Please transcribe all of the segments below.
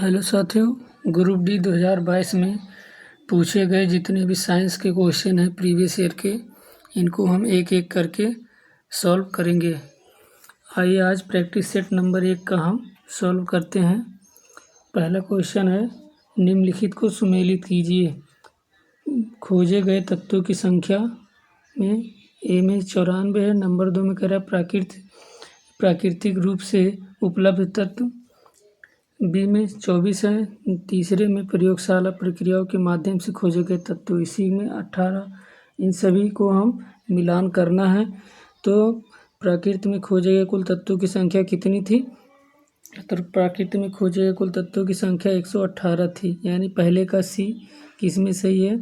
Hello साथियों, group D 2022 में पूछे गए जितने भी साइंस के क्वेश्चन हैं प्रीवियस ईयर के, इनको हम एक एक करके सॉल्व करेंगे। आइए आज प्रैक्टिस सेट नंबर 1 का हम सॉल्व करते हैं। पहला क्वेश्चन है, निम्नलिखित को सुमेलित कीजिए। खोजे गए तत्वों की संख्या में ए में 94 है, नंबर 2 में कह रहा है प्राकृतिक रूप से उपलब्ध तत्व, बी में 24 है, तीसरे में प्रयोगशाला प्रक्रियाओं के माध्यम से खोजे गए तत्व, इसी में 18। इन सभी को हम मिलान करना है। तो प्रकृति में खोजे गए कुल तत्वों की संख्या कितनी थी? तो प्रकृति में खोजे गए कुल तत्वों की संख्या 118 थी, यानी पहले का सी किस में सही है।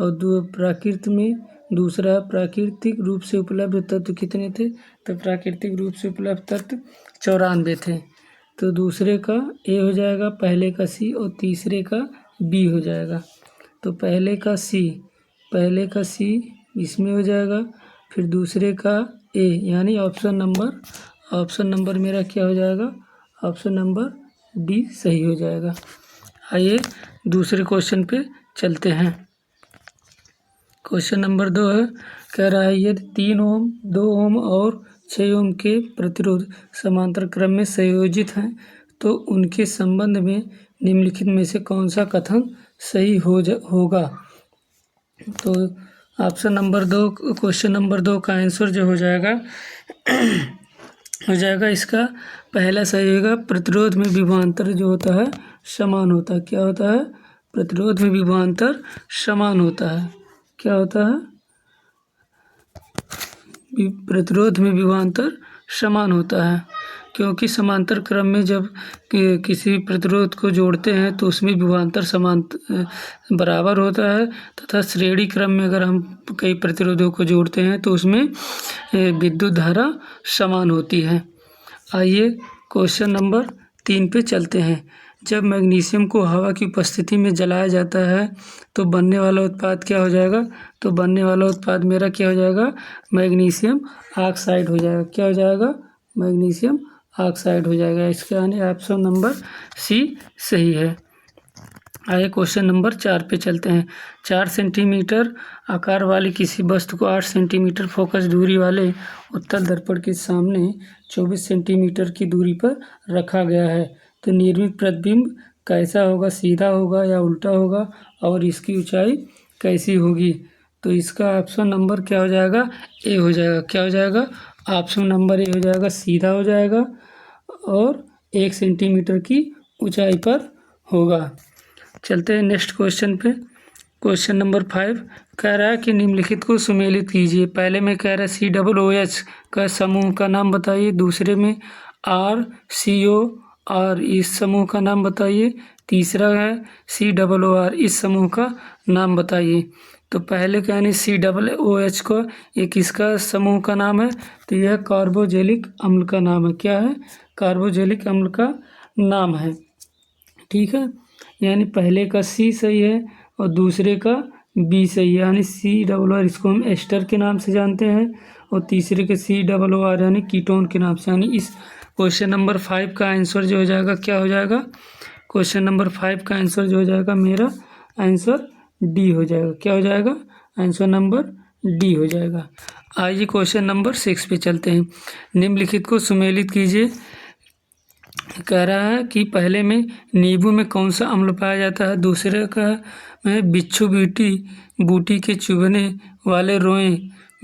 और प्रकृति में दूसरा प्राकृतिक रूप से उपलब्ध तत्व कितने थे? तो प्राकृतिक रूप से उपलब्ध तत्व 94 थे। तो दूसरे का ए हो जाएगा, पहले का सी और तीसरे का बी हो जाएगा। तो पहले का सी इसमें हो जाएगा, फिर दूसरे का ए, यानी ऑप्शन नंबर मेरा क्या हो जाएगा? ऑप्शन नंबर डी सही हो जाएगा। आइए दूसरे क्वेश्चन पे चलते हैं। क्वेश्चन नंबर 2 है, कह रहा है यदि 3 ओम 2 ओम और 6 ओम के प्रतिरोध समांतर क्रम में संयोजित हैं तो उनके संबंध में निम्नलिखित में से कौन सा कथन सही होगा? तो ऑप्शन नंबर 2, क्वेश्चन नंबर 2 का आंसर जो हो जाएगा इसका पहला सही होगा, प्रतिरोध में विभवांतर जो होता है समान होता है। क्या होता है? प्रतिरोध में विभवांतर समान होता है। क्या होता है? प्रतिरोध में विभवांतर समान होता है, क्योंकि समांतर क्रम में जब किसी प्रतिरोध को जोड़ते हैं तो उसमें विभवांतर समान बराबर होता है, तथा श्रेणी क्रम में अगर हम कई प्रतिरोधों को जोड़ते हैं तो उसमें विद्युत धारा समान होती है। आइए क्वेश्चन नंबर 3 पे चलते हैं। जब मैग्नीशियम को हवा की उपस्थिति में जलाया जाता है तो बनने वाला उत्पाद क्या हो जाएगा? तो बनने वाला उत्पाद मेरा क्या हो जाएगा? मैग्नीशियम ऑक्साइड हो जाएगा। क्या हो जाएगा? मैग्नीशियम ऑक्साइड हो जाएगा। इसका यानी ऑप्शन नंबर सी सही है। आइए क्वेश्चन नंबर 4 पे चलते हैं। 4 सेंटीमीटर आकार वाली किसी वस्तु को 8 सेंटीमीटर फोकस दूरी वाले उत्तल दर्पण के सामने 24 सेंटीमीटर की दूरी पर रखा गया है, तो निर्मित प्रतिबिंब कैसा होगा? सीधा होगा या उल्टा होगा? और इसकी ऊंचाई कैसी होगी? तो इसका ऑप्शन नंबर क्या हो जाएगा? ए हो जाएगा। क्या हो जाएगा? ऑप्शन नंबर ए हो जाएगा, सीधा हो जाएगा और 1 सेंटीमीटर की ऊंचाई पर होगा। चलते हैं नेक्स्ट क्वेश्चन पे। क्वेश्चन नंबर 5 कह रहा है कि निम्नलिखित को सुमेलित कीजिए। पहले में कह रहा है COOH का समूह का नाम बताइए, दूसरे में RCOR इस समूह का नाम बताइए, तीसरा है COOR इस समूह का नाम बताइए। तो पहले का यानी COOH को ये किसका समूह का नाम है? तो यह कार्बोजेलिक अम्ल का नाम है। क्या है? कार्बोजेलिक अम्ल का नाम है। ठीक है, यानी पहले का सी सही है और दूसरे का बी सही है, यानी COOR इसको हम एस्टर के नाम से जानते हैं और तीसरे के COOR यानी कीटोन के नाम से। यानी इस क्वेश्चन नंबर 5 का आंसर जो हो जाएगा क्या हो जाएगा? क्वेश्चन नंबर 5 का आंसर जो हो जाएगा मेरा आंसर डी हो जाएगा। क्या हो जाएगा? आंसर नंबर डी हो जाएगा। आइए क्वेश्चन नंबर 6 पे चलते हैं। निम्नलिखित को सुमेलित कीजिए। कह रहा है कि पहले में नींबू में कौन सा अम्ल पाया जाता है, दूसरे का में बिच्छू बूटी के चुभने वाले रोए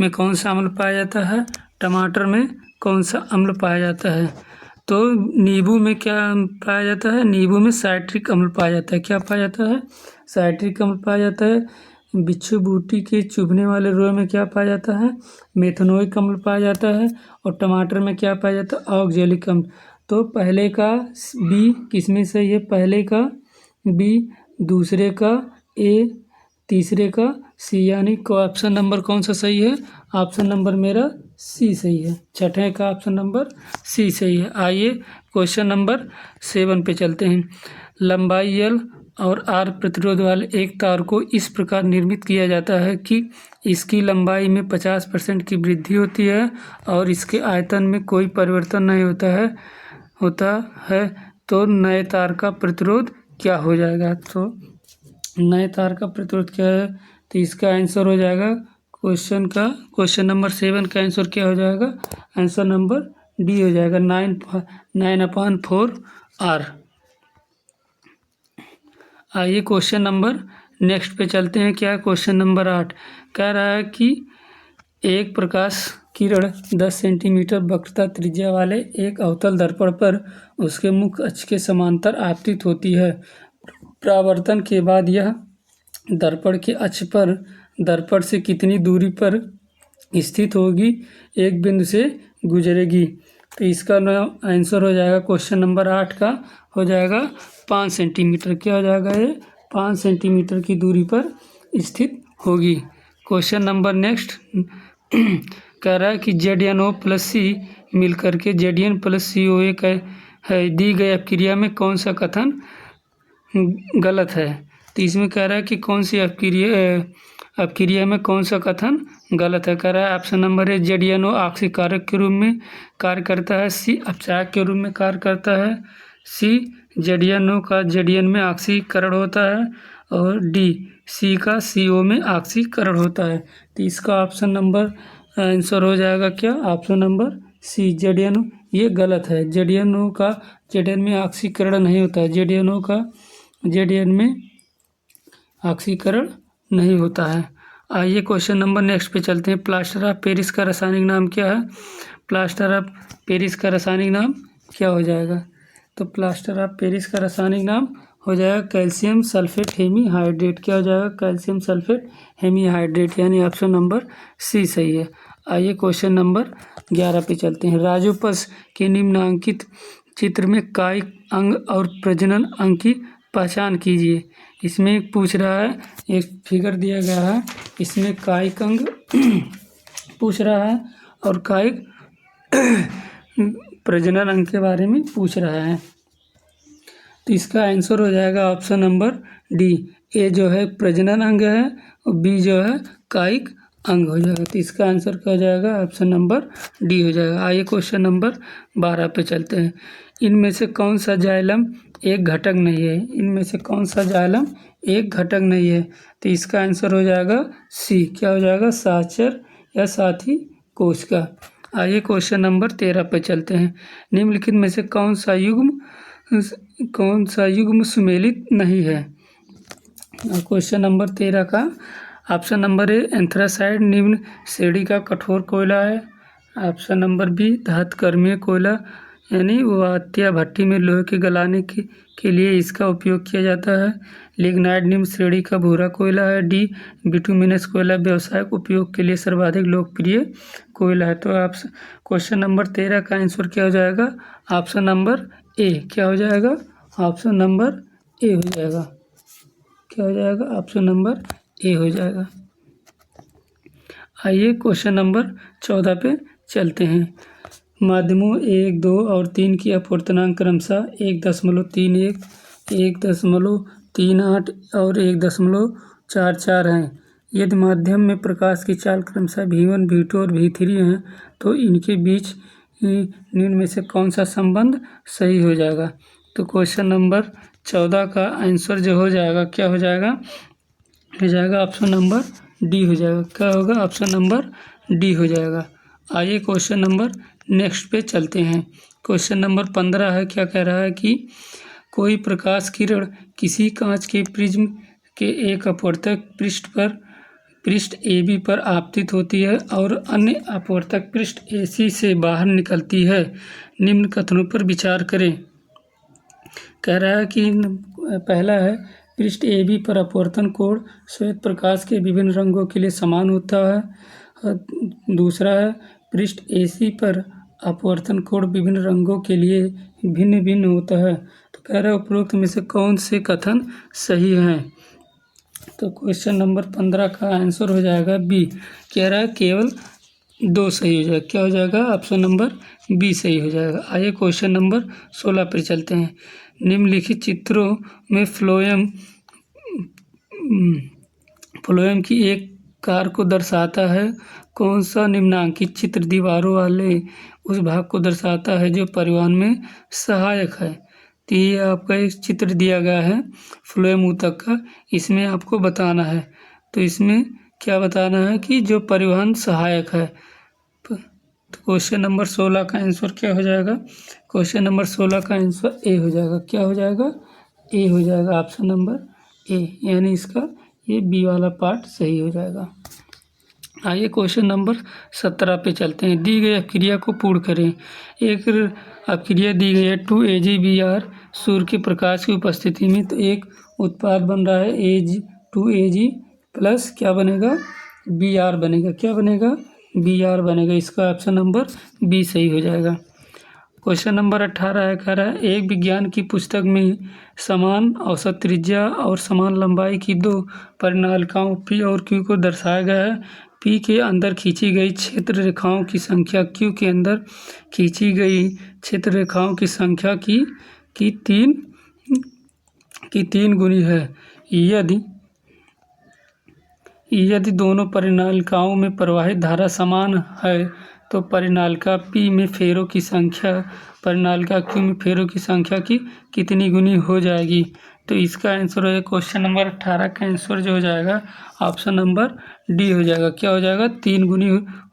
में कौन सा अम्ल पाया जाता है, टमाटर में कौन सा अम्ल पाया जाता है। तो नींबू में क्या पाया जाता है? नींबू में साइट्रिक अम्ल पाया जाता है। क्या पाया जाता है? साइट्रिक अम्ल पाया जाता है। बिच्छू बूटी के चुभने वाले रोए में क्या पाया जाता है? मेथनोइक अम्ल पाया जाता है। और टमाटर में क्या पाया जाता है? ऑक्जेलिक अम्ल। तो पहले का बी किसमें सही है? पहले का बी, दूसरे का ए, तीसरे का सी, यानी ऑप्शन नंबर कौन सा सही है? ऑप्शन नंबर मेरा सी सही है। छठे का ऑप्शन नंबर सी सही है। आइए क्वेश्चन नंबर 7 पे चलते हैं। लंबाई एल और आर प्रतिरोध वाले एक तार को इस प्रकार निर्मित किया जाता है कि इसकी लंबाई में 50% की वृद्धि होती है और इसके आयतन में कोई परिवर्तन नहीं होता है तो नए तार का प्रतिरोध क्या हो जाएगा। तो नए तार का प्रतिरोध क्या है, तो इसका आंसर हो जाएगा क्वेश्चन नंबर 7 का आंसर क्या हो जाएगा, आंसर नंबर डी हो जाएगा 9/4R। आइए क्वेश्चन नंबर नेक्स्ट पे चलते हैं। क्या है क्वेश्चन नंबर 8, कह रहा है कि एक प्रकाश किरण 10 सेंटीमीटर वक्रता त्रिज्या वाले एक अवतल दर्पण पर उसके मुख्य अक्ष के समांतर आपतित होती है। परावर्तन के बाद यह दर्पण के अक्ष पर दर्पण से कितनी दूरी पर स्थित होगी, एक बिंदु से गुजरेगी। तो इसका आंसर हो जाएगा क्वेश्चन नंबर 8 का हो जाएगा 5 सेंटीमीटर। क्या हो जाएगा, ये 5 सेंटीमीटर की दूरी पर स्थित होगी। क्वेश्चन नंबर नेक्स्ट कह रहा है कि ZnO + C मिलकर के Zn + COA है, दी गई अपक्रिया में कौन सा कथन गलत है। तो इसमें कह रहा है कि कौन सी अपक्रिया में कौन सा कथन गलत है। कह रहा है ऑप्शन नंबर ए ZnO ऑक्सीकारक के रूप में कार्य करता है, सी अपचायक के रूप में कार्य करता है, सी ZnO का Zn में ऑक्सीकरण होता है, और डी सी का CO में ऑक्सीकरण होता है। तो इसका ऑप्शन नंबर आंसर हो जाएगा क्या, ऑप्शन नंबर सी ZnO। ये गलत है, ZnO का Zn में ऑक्सीकरण नहीं होता है, ZnO का Zn में ऑक्सीकरण नहीं होता है। आइए क्वेश्चन नंबर नेक्स्ट पे चलते हैं। प्लास्टर ऑफ पेरिस का रासायनिक नाम क्या है। प्लास्टर ऑफ पेरिस का रासायनिक नाम क्या हो जाएगा, तो प्लास्टर ऑफ पेरिस का रासायनिक नाम हो जाएगा कैल्शियम सल्फेट हेमीहाइड्रेट। क्या हो जाएगा, कैल्शियम सल्फेट हेमीहाइड्रेट, यानी ऑप्शन नंबर सी सही है। आइए क्वेश्चन नंबर 11 पे चलते हैं। राजोपस के निम्नांकित चित्र में कायिक अंग और प्रजनन अंग की पहचान कीजिए। इसमें पूछ रहा है, एक फिगर दिया गया है, इसमें कायिक अंग पूछ रहा है और कायिक प्रजनन अंग के बारे में पूछ रहा है। तो इसका आंसर हो जाएगा ऑप्शन नंबर डी, ए जो है प्रजनन अंग है और बी जो है कायिक अंग हो जाएगा। तो इसका आंसर क्या हो जाएगा, ऑप्शन नंबर डी हो जाएगा। आइए क्वेश्चन नंबर 12 पे चलते हैं। इनमें से कौन सा जाइलम एक घटक नहीं है, इनमें से कौन सा जाइलम एक घटक नहीं है। तो इसका आंसर हो जाएगा सी, क्या हो जाएगा, साचर या साथी कोश का। आइए क्वेश्चन नंबर 13 पे चलते हैं। निम्नलिखित में से कौन सा युग्म सुमेलित नहीं है। क्वेश्चन नंबर 13 का ऑप्शन नंबर ए एंथ्रासाइड निम्न श्रेणी का कठोर कोयला है, ऑप्शन नंबर बी धातुकर्मीय कोयला यानी वात्या भट्टी में लोहे के गलाने के लिए इसका उपयोग किया जाता है, लिग्नाइट निम्न श्रेणी का भूरा कोयला है, डी बिटुमिनस कोयला व्यावसायिक उपयोग के लिए सर्वाधिक लोकप्रिय कोयला है। तो आप क्वेश्चन नंबर 13 का आंसर क्या हो जाएगा, ऑप्शन नंबर ए, क्या हो जाएगा, ऑप्शन नंबर ए हो जाएगा। क्या हो जाएगा, ऑप्शन नंबर ए हो जाएगा। आइए क्वेश्चन नंबर 14 पे चलते हैं। माध्यमों 1, 2 और 3 की अपवर्तनांक क्रमशः 1.31, 1.38 और 1.44 हैं। यदि माध्यम में प्रकाश की चाल क्रमशः V1, V2 और V3 हैं, तो इनके बीच निम्न में से कौन सा संबंध सही हो जाएगा। तो क्वेश्चन नंबर 14 का आंसर जो हो जाएगा, क्या हो जाएगा, हो जाएगा ऑप्शन नंबर डी हो जाएगा। क्या होगा, ऑप्शन नंबर डी हो जाएगा। आइए क्वेश्चन नंबर नेक्स्ट पे चलते हैं। क्वेश्चन नंबर 15 है, क्या कह रहा है कि कोई प्रकाश किरण किसी कांच के प्रिज्म के एक अपवर्तक पृष्ठ AB पर आपतित होती है और अन्य अपवर्तक पृष्ठ AC से बाहर निकलती है। निम्न कथनों पर विचार करें। कह रहा है कि पहला है पृष्ठ AB पर अपवर्तन कोण श्वेत प्रकाश के विभिन्न रंगों के लिए समान होता है। दूसरा है पृष्ठ AC पर अपवर्तन कोण विभिन्न रंगों के लिए भिन्न भिन्न होता है। तो कह रहा है उपरोक्त में से कौन से कथन सही हैं। तो क्वेश्चन नंबर 15 का आंसर हो जाएगा बी, कह रहा है केवल 2 सही हो जाएगा। क्या हो जाएगा, ऑप्शन नंबर बी सही हो जाएगा। आइए क्वेश्चन नंबर 16 पर चलते हैं। निम्नलिखित चित्रों में फ्लोएम की एक कार को दर्शाता है। कौन सा निम्नांकित चित्र दीवारों वाले उस भाग को दर्शाता है जो परिवहन में सहायक है। तो ये आपका एक चित्र दिया गया है फ्लोएम ऊतक का, इसमें आपको बताना है। तो इसमें क्या बताना है कि जो परिवहन सहायक है। तो क्वेश्चन नंबर 16 का आंसर क्या हो जाएगा? क्वेश्चन नंबर 16 का आंसर ए हो जाएगा। क्या हो जाएगा? ए हो जाएगा, ऑप्शन नंबर ए, यानी इसका ये बी वाला पार्ट सही हो जाएगा। आइए क्वेश्चन नंबर 17 पे चलते हैं। दी गई अभिक्रिया को पूर्ण करें। एक अभिक्रिया दी गई है 2AgBr सूर्य के प्रकाश की उपस्थिति में, तो एक उत्पाद बन रहा है Ag प्लस क्या बनेगा? Br बनेगा। क्या बनेगा? Br बनेगा। इसका ऑप्शन नंबर बी सही हो जाएगा। क्वेश्चन नंबर 18 है, कह रहा है एक विज्ञान की पुस्तक में समान औसत त्रिज्या और समान लंबाई की दो परिनालिकाओं P और Q को दर्शाया गया है। P के अंदर खींची गई क्षेत्र रेखाओं की संख्या Q के अंदर खींची गई क्षेत्र रेखाओं की संख्या की तीन गुनी है। यदि दोनों परिनालिकाओं में प्रवाहित धारा समान है तो परिनालिका P में फेरों की संख्या परिनालिका Q में फेरों की संख्या की कितनी गुनी हो जाएगी? तो इसका आंसर है क्वेश्चन नंबर 18 का आंसर जो हो जाएगा ऑप्शन नंबर डी हो जाएगा। क्या हो जाएगा? 3 गुनी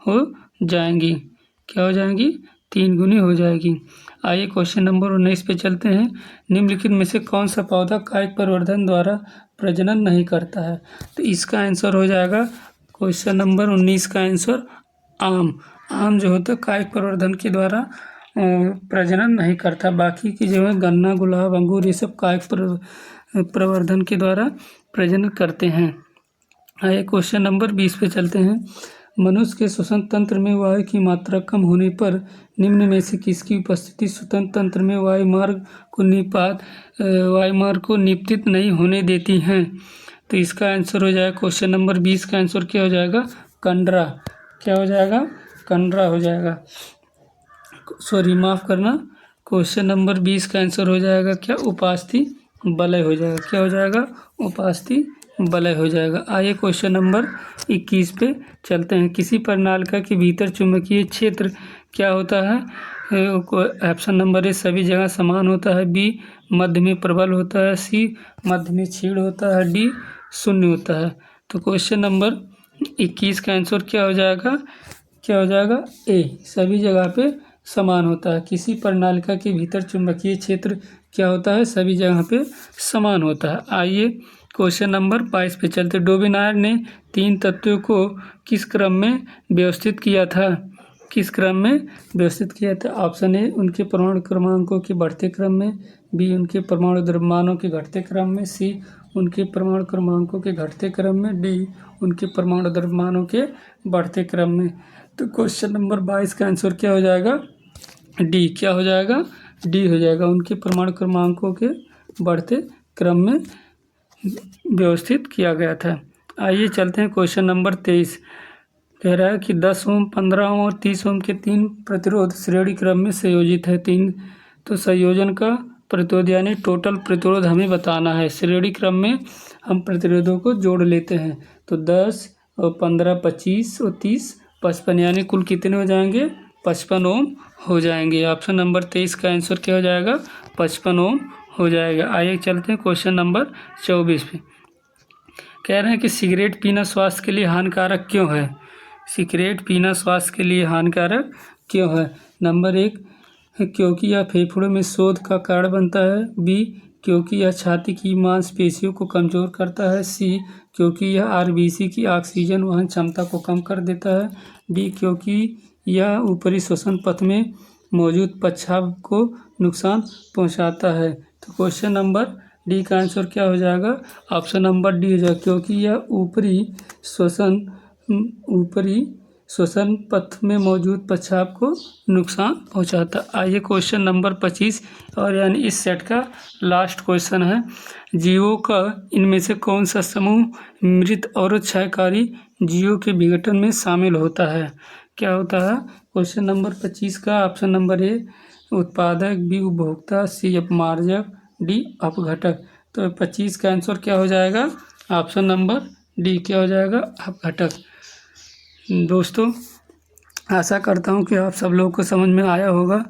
हो जाएंगी। क्या हो जाएंगी? 3 गुनी हो जाएगी। आइए क्वेश्चन नंबर 19 पे चलते हैं। निम्नलिखित में से कौन सा पौधा कायिक प्रवर्धन द्वारा प्रजनन नहीं करता है? तो इसका आंसर हो जाएगा क्वेश्चन नंबर 19 का आंसर आम जो होता है कायिक प्रवर्धन के द्वारा प्रजनन नहीं करता। बाकी की जो है गन्ना, गुलाब, अंगूर, ये सब कायिक प्रवर्धन के द्वारा प्रजनन करते हैं। आइए क्वेश्चन नंबर 20 पे चलते हैं। मनुष्य के श्वसन तंत्र में वायु की मात्रा कम होने पर निम्न में से किसकी उपस्थिति श्वसन तंत्र में वायुमार्ग को निपतित नहीं होने देती हैं? तो इसका आंसर हो जाएगा क्वेश्चन नंबर 20 का आंसर क्या हो जाएगा? कंडरा। क्या हो जाएगा? कंडरा हो जाएगा। सॉरी, माफ़ करना, क्वेश्चन नंबर 20 का आंसर हो जाएगा क्या? उपास्थि वलय हो जाएगा। क्या हो जाएगा? उपास्थि वलय हो जाएगा। आइए क्वेश्चन नंबर 21 पे चलते हैं। किसी परिनालिका के भीतर चुंबकीय क्षेत्र क्या होता है? ऑप्शन नंबर ए सभी जगह समान होता है, बी मध्य में प्रबल होता है, सी मध्य में क्षीण होता है, डी शून्य होता है। तो क्वेश्चन नंबर 21 का आंसर क्या हो जाएगा? क्या हो जाएगा? ए सभी जगह पे समान होता है। किसी परिनालिका के भीतर चुंबकीय क्षेत्र क्या होता है? सभी जगह पे समान होता है। आइए क्वेश्चन नंबर 22 पे चलते। डोबेनायर ने 3 तत्वों को किस क्रम में व्यवस्थित किया था? किस क्रम में व्यवस्थित किया था? ऑप्शन ए उनके परमाणु क्रमांकों के बढ़ते क्रम में, बी उनके परमाणु द्रव्यमानों के घटते क्रम में, सी उनके परमाणु क्रमांकों के घटते क्रम में, डी उनके परमाणु द्रव्यमानों के बढ़ते क्रम में। तो क्वेश्चन नंबर 22 का आंसर क्या हो जाएगा? डी। क्या हो जाएगा? डी हो जाएगा। उनके परमाणु क्रमांकों के बढ़ते क्रम में व्यवस्थित किया गया था। आइए चलते हैं क्वेश्चन नंबर 23। कह रहा है कि 10 ओम, 15 ओम और 30 ओम के 3 प्रतिरोध श्रेणी क्रम में संयोजित है। 3 तो संयोजन का प्रतिरोध यानी टोटल प्रतिरोध हमें बताना है। श्रेणी क्रम में हम प्रतिरोधों को जोड़ लेते हैं, तो 10 और 15, 25 और 30, 55, यानी कुल कितने हो जाएंगे? 55 ओम हो जाएंगे। ऑप्शन नंबर 23 का आंसर क्या हो जाएगा? 55 ओम हो जाएगा। आइए चलते हैं क्वेश्चन नंबर 24 पे। कह रहे हैं कि सिगरेट पीना स्वास्थ्य के लिए हानिकारक क्यों है? सिगरेट पीना स्वास्थ्य के लिए हानिकारक क्यों है? नंबर 1, क्योंकि यह फेफड़ों में शोथ का कारण बनता है, बी क्योंकि यह छाती की मांसपेशियों को कमज़ोर करता है, सी क्योंकि यह आरबीसी की ऑक्सीजन वहन क्षमता को कम कर देता है, डी क्योंकि यह ऊपरी श्वसन पथ में मौजूद पेशाब को नुकसान पहुंचाता है। तो क्वेश्चन नंबर डी का आंसर क्या हो जाएगा? ऑप्शन नंबर डी हो जाएगा, क्योंकि यह ऊपरी श्वसन पथ में मौजूद पेशाब को नुकसान पहुंचाता। आइए क्वेश्चन नंबर 25 और यानी इस सेट का लास्ट क्वेश्चन है। जीवों का इनमें से कौन सा समूह मृत और क्षयकारी जीवों के विघटन में शामिल होता है? क्या होता है? क्वेश्चन नंबर 25 का ऑप्शन नंबर ए उत्पादक, बी उपभोक्ता, सी अपमार्जक, डी अपघटक। तो 25 का आंसर क्या हो जाएगा? Option number D. क्या हो जाएगा? अपघटक। दोस्तों आशा करता हूँ कि आप सब लोगों को समझ में आया होगा।